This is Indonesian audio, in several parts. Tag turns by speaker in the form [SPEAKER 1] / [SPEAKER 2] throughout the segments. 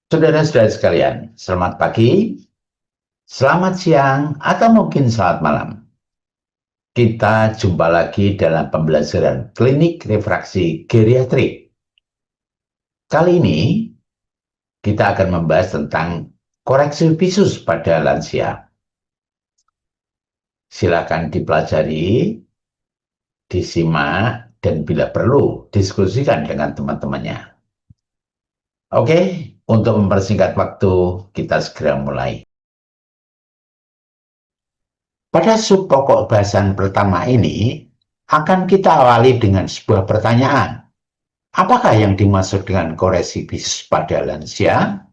[SPEAKER 1] Saudara-saudara sekalian, selamat pagi, selamat siang, atau mungkin selamat malam. Kita jumpa lagi dalam pembelajaran klinik refraksi geriatrik. Kali ini kita akan membahas tentang koreksi visus pada lansia. Silakan dipelajari, disimak, dan bila perlu diskusikan dengan teman-temannya. Oke, untuk mempersingkat waktu, kita segera mulai. Pada sub pokok bahasan pertama ini, akan kita awali dengan sebuah pertanyaan. Apakah yang dimaksud dengan koreksi visus pada lansia?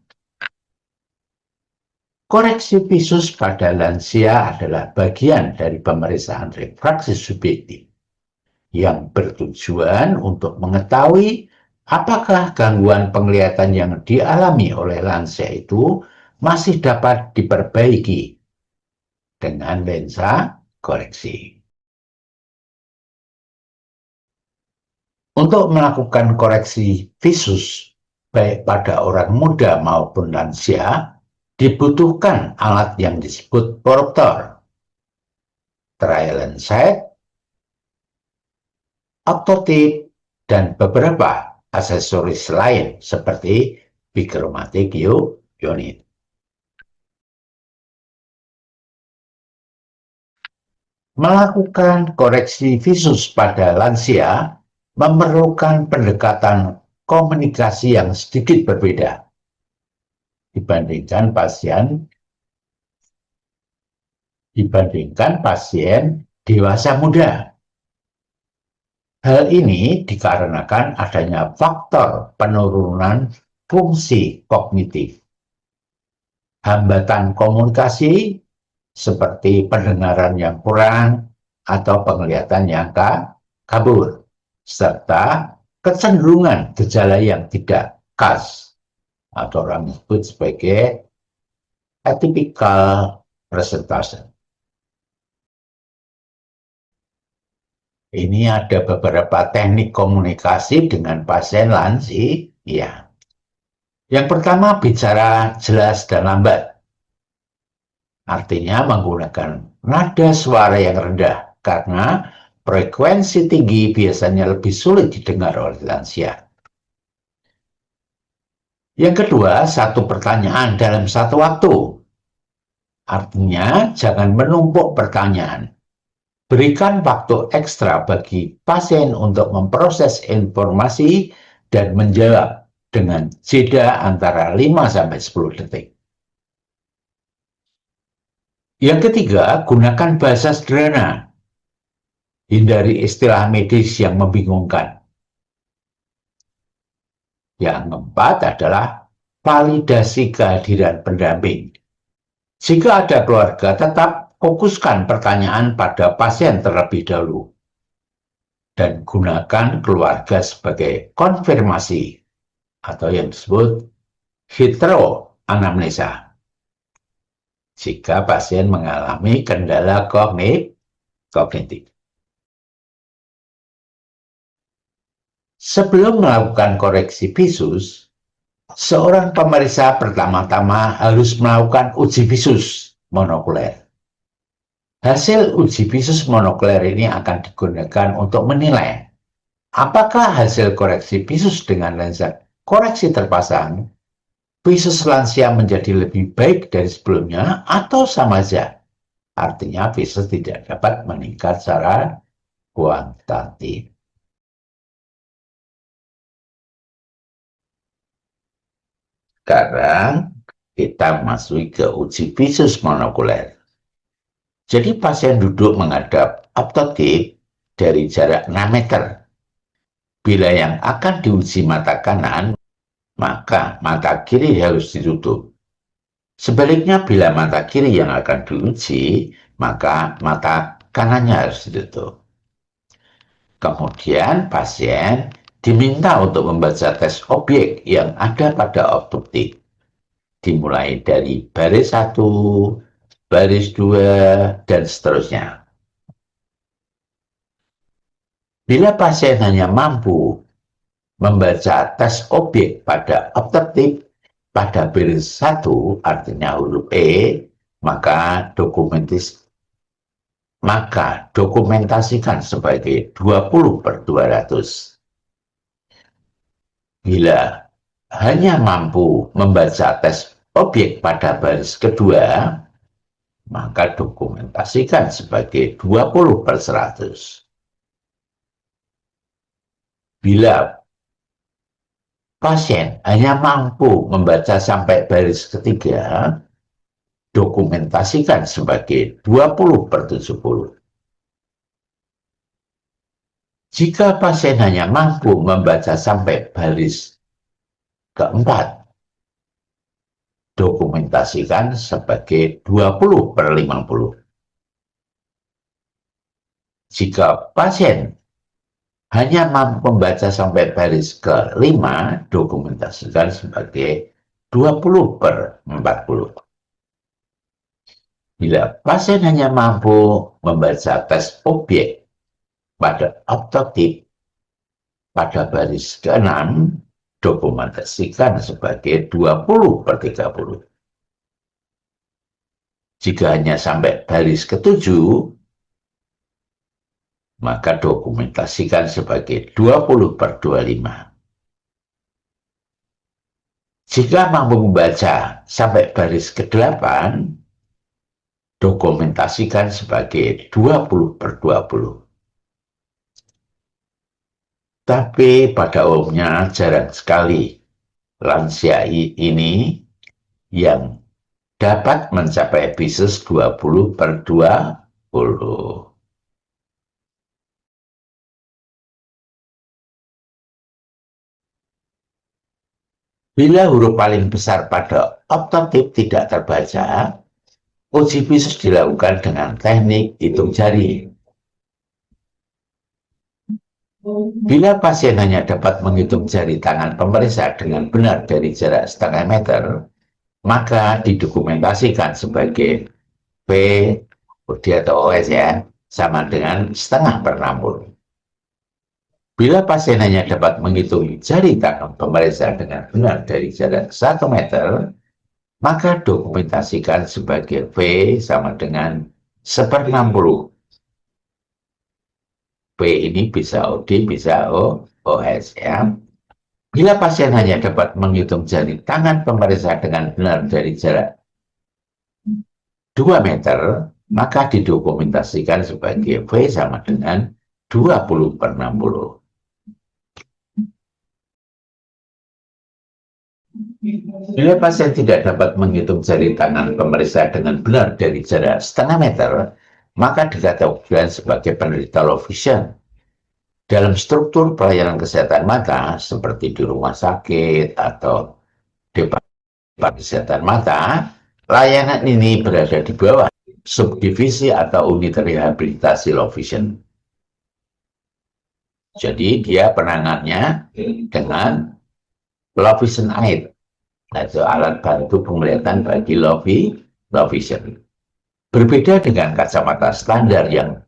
[SPEAKER 1] Koreksi visus pada lansia adalah bagian dari pemeriksaan refraksi subjektif yang bertujuan untuk mengetahui apakah gangguan penglihatan yang dialami oleh lansia itu masih dapat diperbaiki dengan lensa koreksi. Untuk melakukan koreksi visus, baik pada orang muda maupun lansia, dibutuhkan alat yang disebut koruptor, trial and set, optotip, dan beberapa aksesoris lain seperti bikromatik unit. Melakukan koreksi visus pada lansia memerlukan pendekatan komunikasi yang sedikit berbeda dibandingkan pasien dewasa muda. Hal ini dikarenakan adanya faktor penurunan fungsi kognitif, hambatan komunikasi seperti pendengaran yang kurang atau penglihatan yang kabur, serta kecenderungan gejala yang tidak khas atau orang sebut sebagai atypical presentation. Ini ada beberapa teknik komunikasi dengan pasien lansia. Yang pertama, bicara jelas dan lambat. Artinya menggunakan nada suara yang rendah karena frekuensi tinggi biasanya lebih sulit didengar oleh lansia. Yang kedua, satu pertanyaan dalam satu waktu. Artinya jangan menumpuk pertanyaan. Berikan waktu ekstra bagi pasien untuk memproses informasi dan menjawab dengan jeda antara 5-10 detik. Yang ketiga, gunakan bahasa sederhana. Hindari istilah medis yang membingungkan. Yang keempat adalah validasi kehadiran pendamping. Jika ada keluarga, tetap fokuskan pertanyaan pada pasien terlebih dahulu. Dan gunakan keluarga sebagai konfirmasi atau yang disebut heteroanamnesa. Jika pasien mengalami kendala kognitif. Sebelum melakukan koreksi visus, seorang pemeriksa pertama-tama harus melakukan uji visus monokuler. Hasil uji visus monokuler ini akan digunakan untuk menilai apakah hasil koreksi visus dengan lensa koreksi terpasang visus lansia menjadi lebih baik dari sebelumnya atau sama saja. Artinya visus tidak dapat meningkat secara kuantitatif. Sekarang kita masuk ke uji visus monokuler. Jadi pasien duduk menghadap optotip dari jarak 6 meter. Bila yang akan diuji mata kanan, maka mata kiri harus ditutup. Sebaliknya bila mata kiri yang akan diuji, maka mata kanannya harus ditutup. Kemudian pasien diminta untuk membaca tes objek yang ada pada optotip. Dimulai dari baris 1, baris 2, dan seterusnya. Bila pasien hanya mampu membaca tes objek pada optotip, pada baris 1, artinya huruf E, maka dokumentasikan sebagai 20/200. Bila hanya mampu membaca tes objek pada baris kedua, maka dokumentasikan sebagai 20/100. Bila pasien hanya mampu membaca sampai baris ketiga, dokumentasikan sebagai 20/70. Jika pasien hanya mampu membaca sampai baris keempat, dokumentasikan sebagai 20/50. Jika pasien hanya mampu membaca sampai baris ke-5, dokumentasikan sebagai 20/40. Bila pasien hanya mampu membaca tes objek pada optotik pada baris ke-6, dokumentasikan sebagai 20/30. Jika hanya sampai baris ke-7, maka dokumentasikan sebagai 20/25. Jika mampu membaca sampai baris ke-8, dokumentasikan sebagai 20/20. Tapi pada umumnya jarang sekali lansia ini yang dapat mencapai bisus 20/20. Bila huruf paling besar pada optotik tidak terbaca, uji bisus dilakukan dengan teknik hitung jari. Bila pasien hanya dapat menghitung jari tangan pemeriksa dengan benar dari jarak setengah meter, maka didokumentasikan sebagai P, atau OS ya, sama dengan 0,5/60. Bila pasien hanya dapat menghitung jari tangan pemeriksa dengan benar dari jarak 1 meter, maka dokumentasikan sebagai P sama dengan 1/60. P ini bisa OD, bisa OS ya. Bila pasien hanya dapat menghitung jari tangan pemeriksa dengan benar dari jarak 2 meter, maka didokumentasikan sebagai V sama dengan 20/60. Bila pasien tidak dapat menghitung jari tangan pemeriksa dengan benar dari jarak setengah meter, maka dikategorikan sebagai penderita low vision. Dalam struktur pelayanan kesehatan mata, seperti di rumah sakit atau departemen kesehatan mata, layanan ini berada di bawah subdivisi atau unit rehabilitasi low vision. Jadi dia penanganannya dengan low vision aid, atau alat bantu penglihatan bagi low vision. Berbeda dengan kacamata standar yang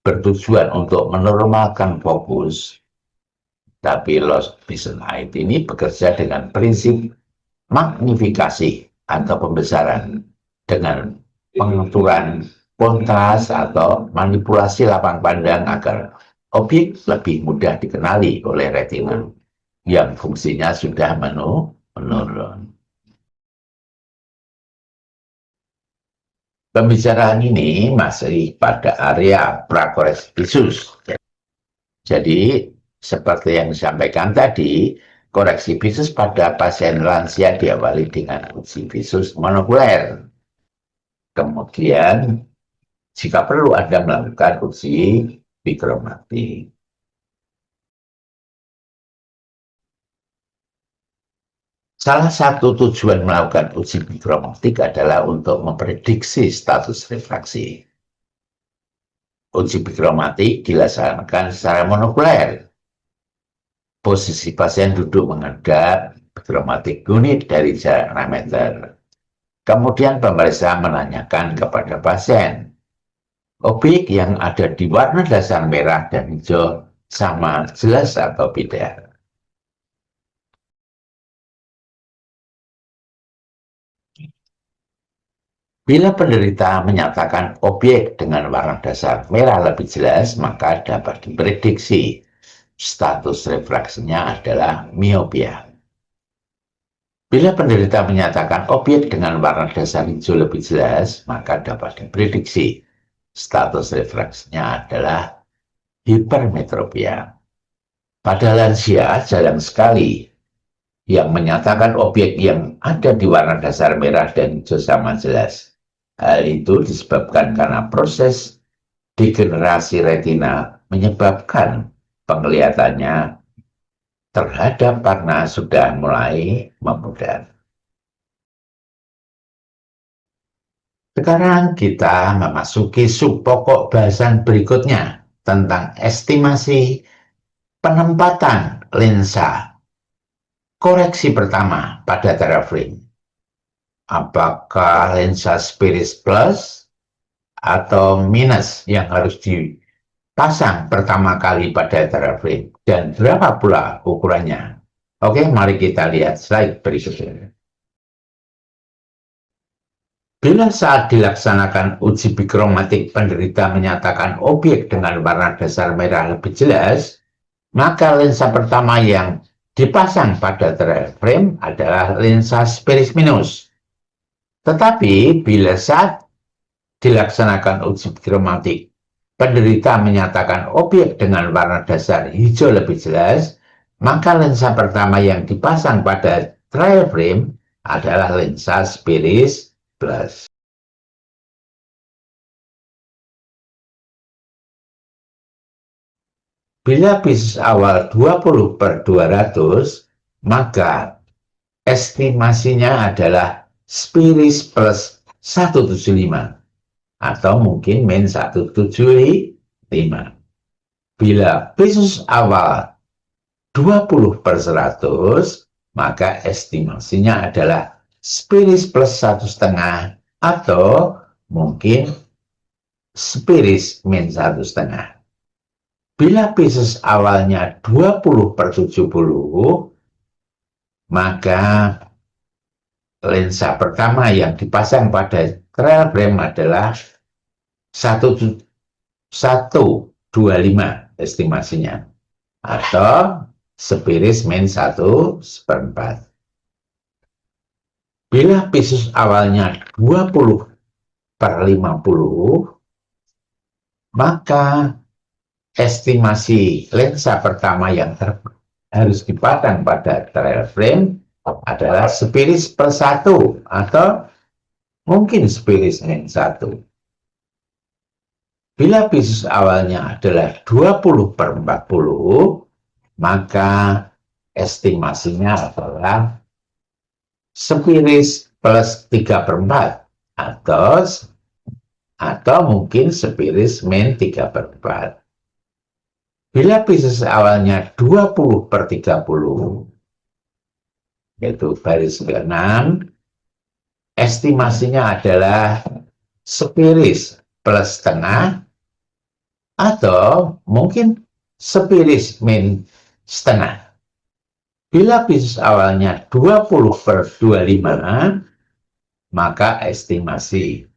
[SPEAKER 1] bertujuan untuk menormalkan fokus, tapi low vision aid ini bekerja dengan prinsip magnifikasi atau pembesaran dengan pengaturan kontras atau manipulasi lapang pandang agar objek lebih mudah dikenali oleh retina yang fungsinya sudah menurun. Pembicaraan ini masih pada area prakoreksi bisus. Jadi, seperti yang disampaikan tadi, koreksi bisus pada pasien lansia diawali dengan uji bisus monokuler. Kemudian, jika perlu Anda melakukan uji bikromatik. Salah satu tujuan melakukan uji bikromatik adalah untuk memprediksi status refraksi. Uji bikromatik dilaksanakan secara monokuler. Posisi pasien duduk menghadap bikromatik unit dari jarak 6 meter. Kemudian pemeriksa menanyakan kepada pasien, objek yang ada di warna dasar merah dan hijau sama jelas atau tidak? Bila penderita menyatakan objek dengan warna dasar merah lebih jelas, maka dapat diprediksi status refraksinya adalah miopia. Bila penderita menyatakan objek dengan warna dasar hijau lebih jelas, maka dapat diprediksi status refraksinya adalah hipermetropia. Pada lansia, jarang sekali yang menyatakan objek yang ada di warna dasar merah dan hijau sama jelas. Hal itu disebabkan karena proses degenerasi retina menyebabkan penglihatannya terhadap warna sudah mulai memudar. Sekarang kita memasuki subpokok bahasan berikutnya tentang estimasi penempatan lensa. Koreksi pertama pada teraframe. Apakah lensa Spiris Plus atau minus yang harus dipasang pertama kali pada teraframe? Dan berapa pula ukurannya? Oke, mari kita lihat slide berikutnya. Bila saat dilaksanakan uji bikromatik penderita menyatakan objek dengan warna dasar merah lebih jelas, maka lensa pertama yang dipasang pada teraframe adalah lensa Spiris minus. Tetapi bila saat dilaksanakan uji bikromatik, penderita menyatakan objek dengan warna dasar hijau lebih jelas, maka lensa pertama yang dipasang pada trial frame adalah lensa Spiris Plus. Bila bisus awal 20/200, maka estimasinya adalah Spiris plus 175 atau mungkin min 175. Bila bisus awal 20/100, maka estimasinya adalah Spiris plus 1,5 atau mungkin Spiris min 1,5. Bila bisus awalnya 20/70, maka lensa pertama yang dipasang pada trial frame adalah 1,125 estimasinya atau Spiris min 1/4. Bila bisus awalnya 20/50, maka estimasi lensa pertama yang harus dipasang pada trial frame adalah Spiris per 1 atau mungkin Spiris min 1. Bila bisus awalnya adalah 20/40, maka estimasinya adalah Spiris plus 3/4 atau mungkin Spiris min 3/4. Bila bisus awalnya 20/30, yaitu baris ke-6, estimasinya adalah Spiris plus setengah atau mungkin Spiris min setengah. Bila bisus awalnya 20/25, maka estimasi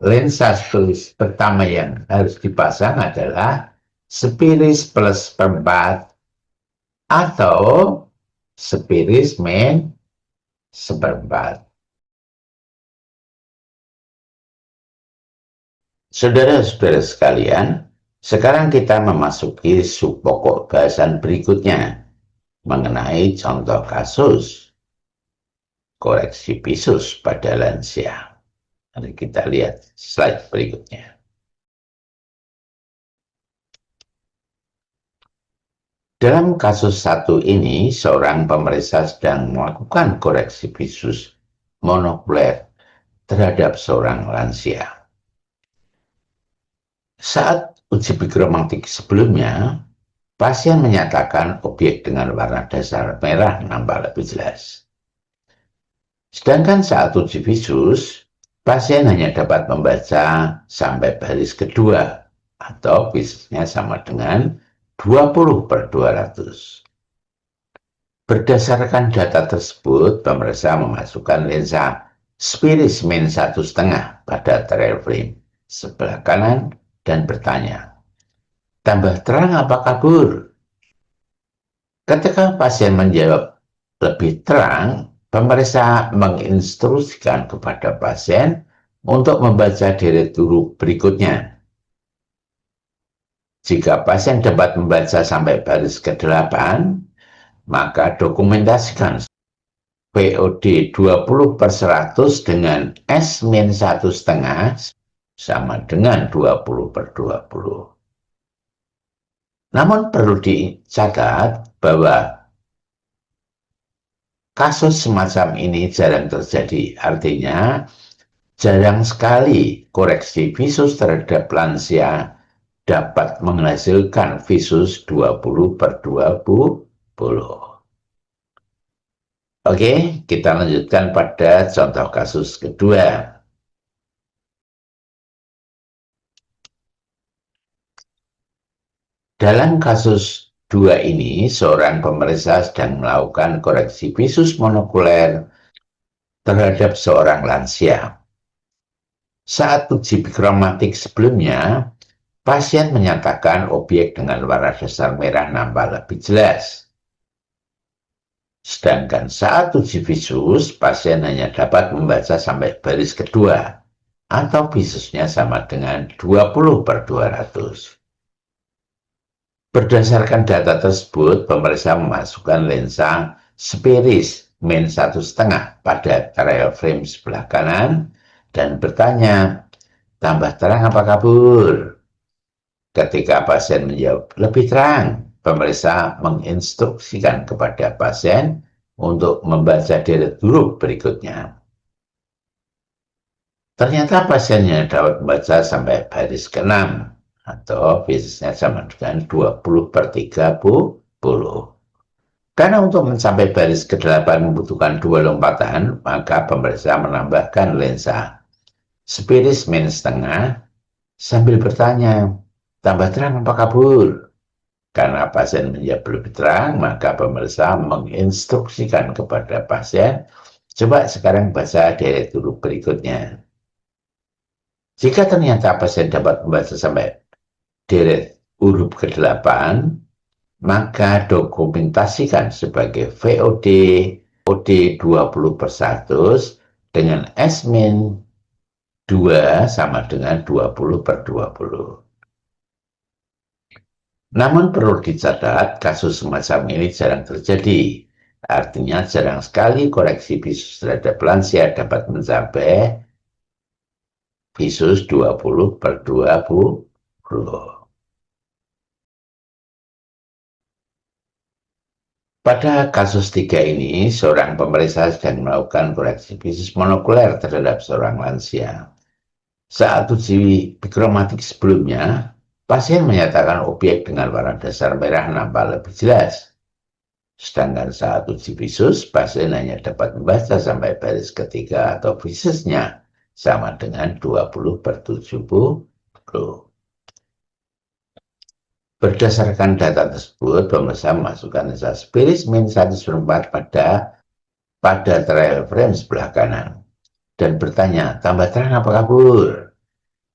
[SPEAKER 1] lensa Spiris pertama yang harus dipasang adalah Spiris plus 4 atau Spiris min 1/4. Saudara-saudara sekalian, sekarang kita memasuki subpokok bahasan berikutnya mengenai contoh kasus koreksi bisus pada lansia. Mari kita lihat slide berikutnya. Dalam kasus satu ini, seorang pemeriksa sedang melakukan koreksi bisus monokuler terhadap seorang lansia. Saat uji bikromatik sebelumnya, pasien menyatakan objek dengan warna dasar merah nampak lebih jelas. Sedangkan saat uji bisus, pasien hanya dapat membaca sampai baris kedua atau bisusnya sama dengan 20/200. Berdasarkan data tersebut, pemeriksa memasukkan lensa Spiris min 1,5 pada trial frame sebelah kanan dan bertanya, tambah terang apa kabur? Ketika pasien menjawab lebih terang, pemeriksa menginstruksikan kepada pasien untuk membaca deret huruf berikutnya. Jika pasien dapat membaca sampai baris ke-8, maka dokumentasikan VOD 20/100 dengan S-1,5 sama dengan 20/20. Namun perlu dicatat bahwa kasus semacam ini jarang terjadi. Artinya, jarang sekali koreksi visus terhadap lansia dapat menghasilkan visus 20/20. Oke, kita lanjutkan pada contoh kasus kedua. Dalam kasus 2 ini, seorang pemeriksa sedang melakukan koreksi visus monokuler terhadap seorang lansia. Saat uji bikromatik sebelumnya, pasien menyatakan objek dengan warna dasar merah nampak lebih jelas. Sedangkan saat uji visus, pasien hanya dapat membaca sampai baris kedua, atau visusnya sama dengan 20/200. Berdasarkan data tersebut, pemeriksa memasukkan lensa Spiris min 1,5 pada trial frame sebelah kanan dan bertanya, tambah terang apa kabur? Ketika pasien menjawab lebih terang, pemeriksa menginstruksikan kepada pasien untuk membaca deret huruf berikutnya. Ternyata pasiennya dapat membaca sampai baris ke-6 atau visusnya sama dengan 20/30. Karena untuk mencapai baris ke-8 membutuhkan 2 lompatan, maka pemeriksa menambahkan lensa Spiris min 1,5 sambil bertanya, tambah terang apa kabur? Karena pasien menjawab lebih terang, maka pemeriksa menginstruksikan kepada pasien, coba sekarang baca deret huruf berikutnya. Jika ternyata pasien dapat membaca sampai deret huruf ke-8, maka dokumentasikan sebagai VOD 20/100 dengan S-2 sama dengan 20/20. Namun perlu dicatat, kasus semacam ini jarang terjadi. Artinya jarang sekali koreksi visus terhadap lansia dapat mencapai visus 20/20. Pada kasus 3 ini, seorang pemeriksa sedang melakukan koreksi visus monokuler terhadap seorang lansia. Saat uji bikromatik sebelumnya, pasien menyatakan objek dengan warna dasar merah nampak lebih jelas. Sedangkan saat uji visus, pasien hanya dapat membaca sampai baris ketiga atau visusnya sama dengan 20/70. Berdasarkan data tersebut, pemeriksa memasukkan lensa Spiris min 1/4 pada trial frame sebelah kanan dan bertanya, tambah terang apa kabur?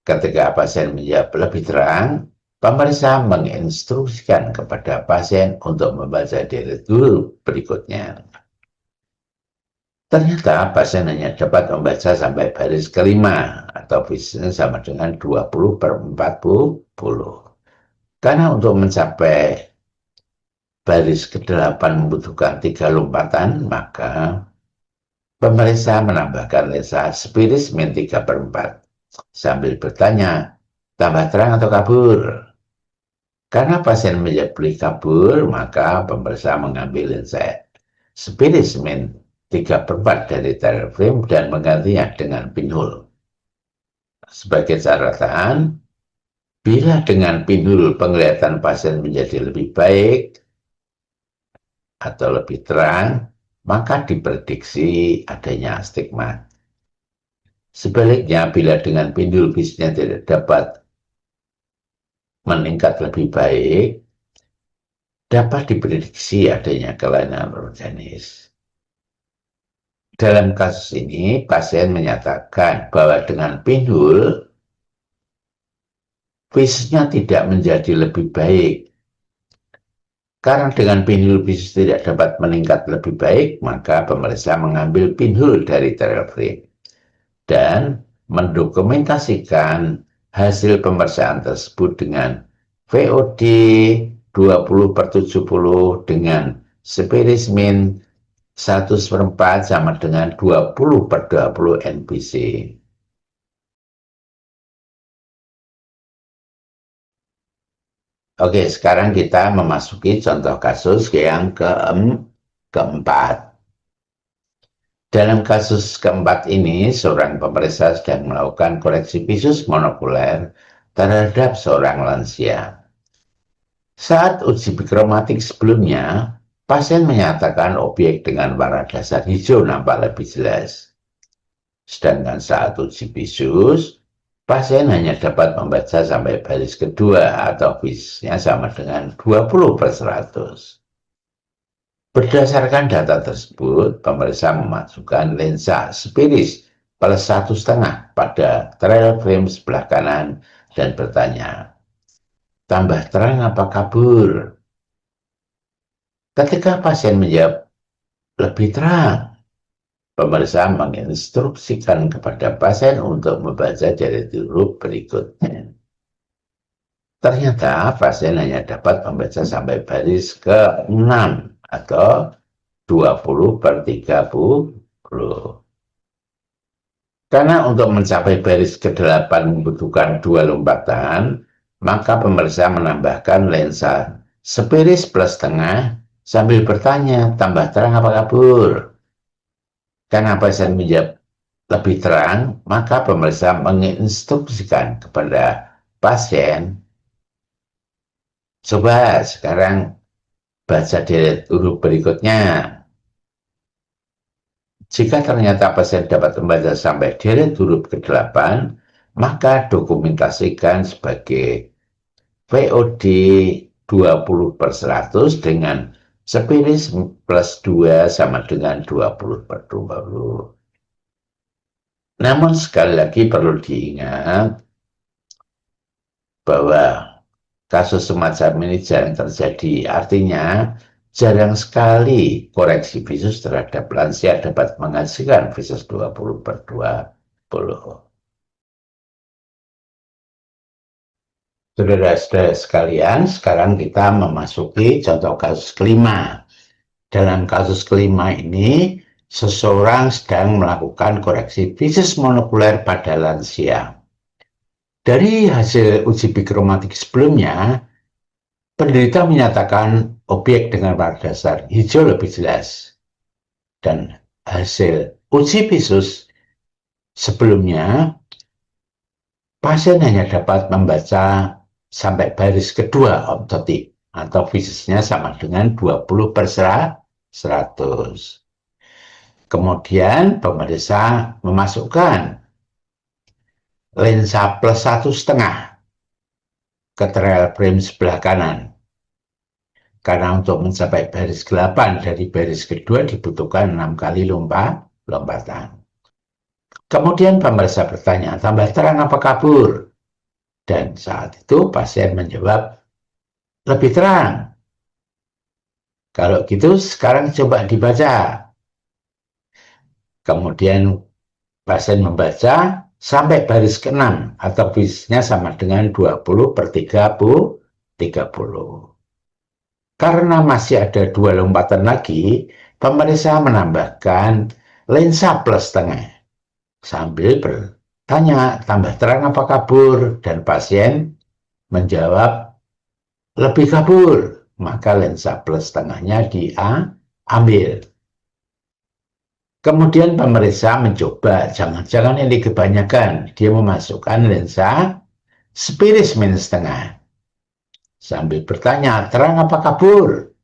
[SPEAKER 1] Ketika pasien menjawab lebih terang, pemeriksa menginstruksikan kepada pasien untuk membaca deret huruf berikutnya. Ternyata pasien hanya dapat membaca sampai baris ke-5 atau visusnya sama dengan 20/40. Karena untuk mencapai baris ke-8 membutuhkan 3 lompatan, maka pemeriksa menambahkan lensa Spiris min 3/4 sambil bertanya, tambah terang atau kabur? Karena pasien menjawab kabur, maka pemeriksa mengambil lensa Spiris min 3/4 dari trial frame dan menggantinya dengan pinhole. Sebagai catatan, bila dengan pinhole penglihatan pasien menjadi lebih baik atau lebih terang, maka diprediksi adanya astigmat. Sebaliknya, bila dengan pinhole visusnya tidak dapat meningkat lebih baik, dapat diprediksi adanya kelainan organis. Dalam kasus ini, pasien menyatakan bahwa dengan pinhole, visusnya tidak menjadi lebih baik. Karena dengan pinhole visus tidak dapat meningkat lebih baik, maka pemeriksa mengambil pinhole dari trial frame dan mendokumentasikan hasil pemeriksaan tersebut dengan VOD 20/70 dengan spirismin 1/4 sama dengan 20/20 NPC. Oke, sekarang kita memasuki contoh kasus yang keempat. Dalam kasus keempat ini, seorang pemeriksa sedang melakukan koreksi visus monokuler terhadap seorang lansia. Saat uji bikromatik sebelumnya, pasien menyatakan objek dengan warna dasar hijau nampak lebih jelas. Sedangkan saat uji visus, pasien hanya dapat membaca sampai baris kedua atau visusnya sama dengan 20/100. Berdasarkan data tersebut, pemeriksa memasukkan lensa spiris plus 1,5 pada trial frame sebelah kanan dan bertanya, tambah terang apa kabur? Ketika pasien menjawab lebih terang, pemeriksa menginstruksikan kepada pasien untuk membaca dari huruf berikutnya. Ternyata pasien hanya dapat membaca sampai baris ke-6 atau 20/30. Karena untuk mencapai baris ke-8 membutuhkan 2 lompatan, maka pemeriksa menambahkan lensa spiris plus tengah sambil bertanya, tambah terang apa kabur? Karena pasien menjawab lebih terang, maka pemeriksa menginstruksikan kepada pasien, coba sekarang baca deret huruf berikutnya. Jika ternyata pasien dapat membaca sampai deret huruf ke-8, maka dokumentasikan sebagai VOD 20/100 dengan spiris plus 2 sama dengan 20/20. Namun sekali lagi perlu diingat bahwa kasus semacam ini jarang terjadi. Artinya jarang sekali koreksi visus terhadap lansia dapat menghasilkan visus 20/20. Saudara-saudara sekalian, sekarang kita memasuki contoh kasus kelima. Dalam kasus kelima ini, seseorang sedang melakukan koreksi visus monokuler pada lansia. Dari hasil uji bikromatik sebelumnya, penderita menyatakan objek dengan warna dasar hijau lebih jelas. Dan hasil uji visus sebelumnya, pasien hanya dapat membaca sampai baris kedua optotik atau visusnya sama dengan 20/100. Kemudian pemeriksa memasukkan lensa plus 1,5 ke trial frame sebelah kanan. Karena untuk mencapai baris ke-8 dari baris kedua dibutuhkan 6 kali lompatan. Kemudian pemeriksa bertanya, tambah terang apa kabur? Dan saat itu pasien menjawab, lebih terang. Kalau gitu sekarang coba dibaca. Kemudian pasien membaca sampai baris ke-6 atau visusnya sama dengan 20/30. Karena masih ada 2 lompatan lagi, pemeriksa menambahkan lensa plus tengah sambil bertanya, tambah terang apa kabur? Dan pasien menjawab, lebih kabur. Maka lensa plus tengahnya diambil. Kemudian pemeriksa mencoba, jangan-jangan ini kebanyakan. Dia memasukkan lensa spiris minus tengah. Sambil bertanya, terang apa kabur?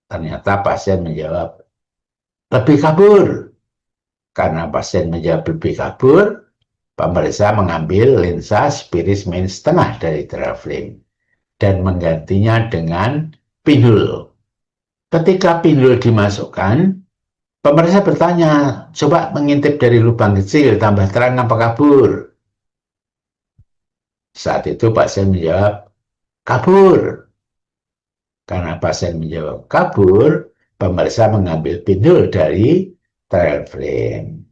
[SPEAKER 1] Ternyata pasien menjawab, lebih kabur. Karena pasien menjawab lebih kabur, pemeriksa mengambil lensa spiris minus tengah dari trial frame dan menggantinya dengan pinhole. Ketika pinhole dimasukkan, Pemeriksa bertanya, coba mengintip dari lubang kecil, tambah terang apa kabur? Saat itu pasien menjawab, kabur. Karena pasien menjawab kabur, pemeriksa mengambil pinhole dari trial frame.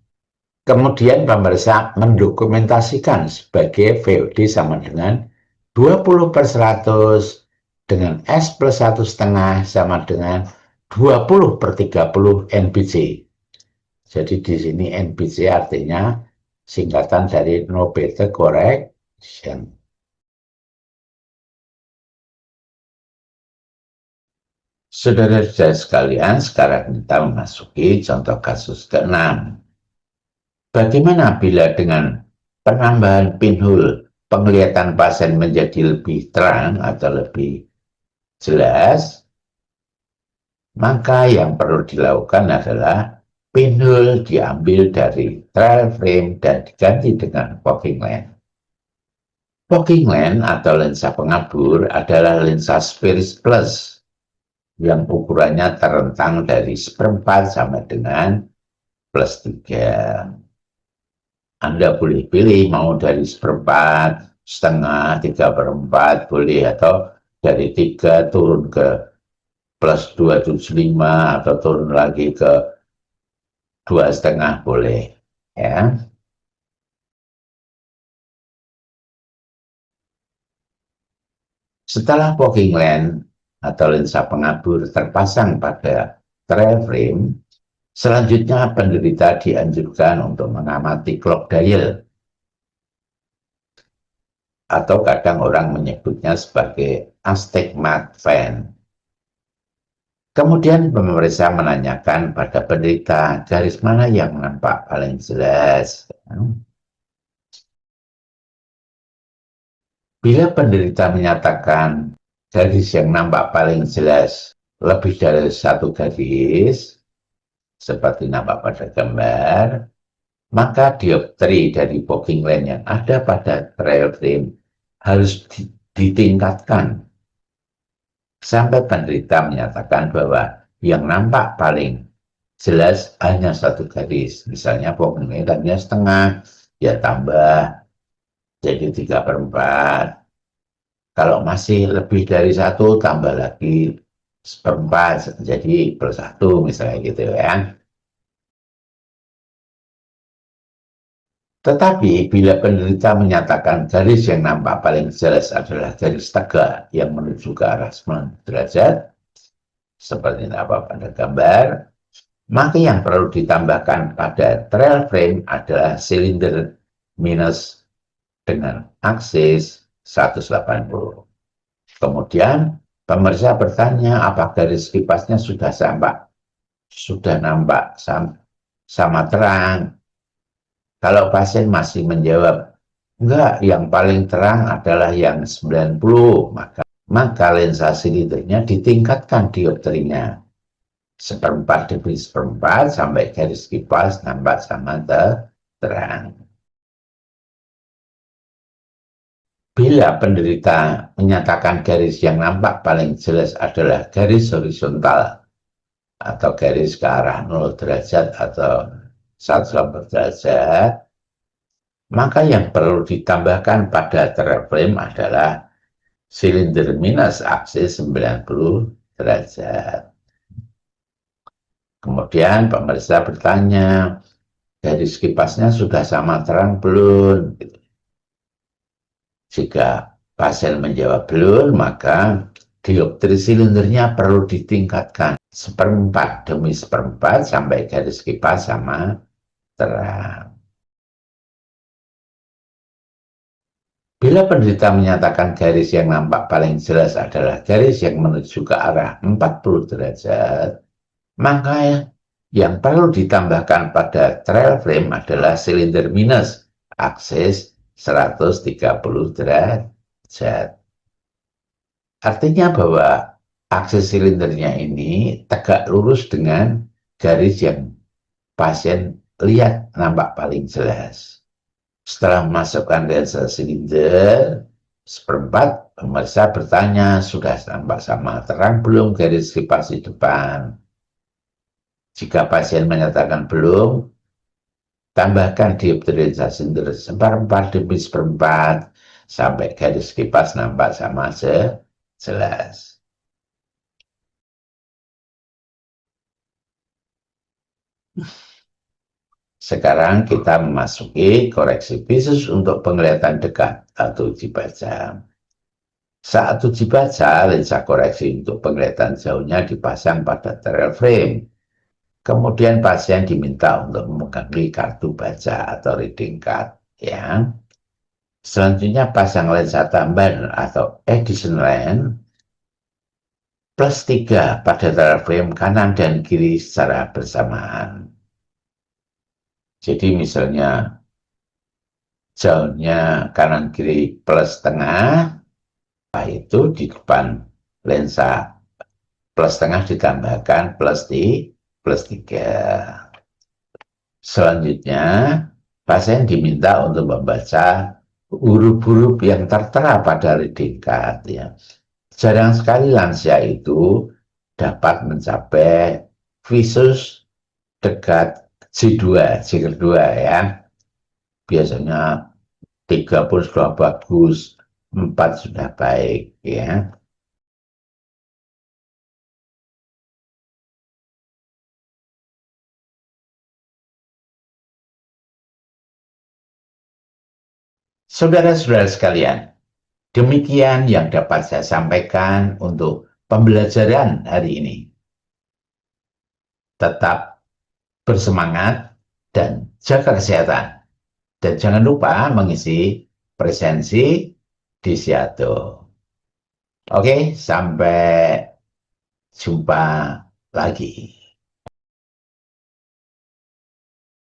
[SPEAKER 1] Kemudian pemeriksa mendokumentasikan sebagai VOD sama dengan 20/100 dengan S plus 1,5 sama dengan 20/30 NBC. Jadi di sini NBC artinya singkatan dari no better correction. Saudara-saudara sekalian, sekarang kita memasuki contoh kasus ke-6. Bagaimana bila dengan penambahan pinhole penglihatan pasien menjadi lebih terang atau lebih jelas? Maka yang perlu dilakukan adalah pinhole diambil dari trial frame dan diganti dengan fogging lens. Fogging lens atau lensa pengabur adalah lensa Spheris Plus yang ukurannya terentang dari 1/4 sampai dengan +3. Anda boleh pilih mau dari 1/4, setengah, 3/4 boleh, atau dari 3 turun ke +275 atau turun lagi ke 2,5 boleh, ya. Setelah fogging lens atau lensa pengabur terpasang pada trial frame, selanjutnya penderita dianjurkan untuk mengamati clock dial, atau kadang orang menyebutnya sebagai astigmat fan. Kemudian pemeriksa menanyakan pada penderita garis mana yang nampak paling jelas. Bila penderita menyatakan garis yang nampak paling jelas lebih dari satu garis, seperti nampak pada gambar, maka dioptri dari fogging lens yang ada pada trial frame harus ditingkatkan sampai penderita menyatakan bahwa yang nampak paling jelas hanya satu garis. Misalnya fogging lens hanya setengah, ya tambah jadi 3/4. Kalau masih lebih dari satu, tambah lagi 1/4, jadi +1 misalnya gitu ya. Tetapi bila penderita menyatakan garis yang nampak paling jelas adalah garis tegak yang menuju ke arah 90 derajat, seperti nampak pada gambar, maka yang perlu ditambahkan pada trial frame adalah silinder minus dengan aksis 180. Kemudian pemeriksa bertanya apa garis kipasnya sudah nampak sama terang. Kalau pasien masih menjawab, enggak, yang paling terang adalah yang 90, maka lensa silindernya ditingkatkan dioptrinya 1/4 demi 1/4 sampai garis kipas nampak sama terang. Bila penderita menyatakan garis yang nampak paling jelas adalah garis horizontal atau garis ke arah 0 derajat atau 180 derajat, maka yang perlu ditambahkan pada trial frame adalah silinder minus aksis 90 derajat. Kemudian pemeriksa bertanya, garis kipasnya sudah sama terang belum? Jika pasien menjawab belum, maka dioptri silindernya perlu ditingkatkan 1/4 demi 1/4 sampai garis kipas sama terang. Bila penderita menyatakan garis yang nampak paling jelas adalah garis yang menuju ke arah 40 derajat, maka yang perlu ditambahkan pada trial frame adalah silinder minus aksis 130 derajat. Artinya bahwa aksis silindernya ini tegak lurus dengan garis yang pasien lihat nampak paling jelas. Setelah memasukkan lensa silinder 1/4, pemeriksa bertanya, sudah nampak sama terang belum garis kipas di depan? Jika pasien menyatakan belum, tambahkan dioptrilisasi seperempat demi seperempat sampai garis kipas nampak sama jelas. Sekarang kita memasuki koreksi visus untuk penglihatan dekat atau uji baca. Saat uji baca, lensa koreksi untuk penglihatan jauhnya dipasang pada trial frame. Kemudian pasien diminta untuk memegangi kartu baca atau reading card. Ya. Selanjutnya pasang lensa tambahan atau addition lens plus 3 pada trial frame kanan dan kiri secara bersamaan. Jadi misalnya jauhnya kanan kiri plus tengah, itu di depan lensa plus tengah ditambahkan plus 3. Selanjutnya, pasien diminta untuk membaca huruf-huruf yang tertera pada reading card. Ya. Jarang sekali lansia itu dapat mencapai visus dekat J2 ya. Biasanya 3 pun sudah bagus, 4 sudah baik ya. Saudara-saudara sekalian, demikian yang dapat saya sampaikan untuk pembelajaran hari ini. Tetap bersemangat dan jaga kesehatan. Dan jangan lupa mengisi presensi di Siato. Oke, sampai jumpa lagi.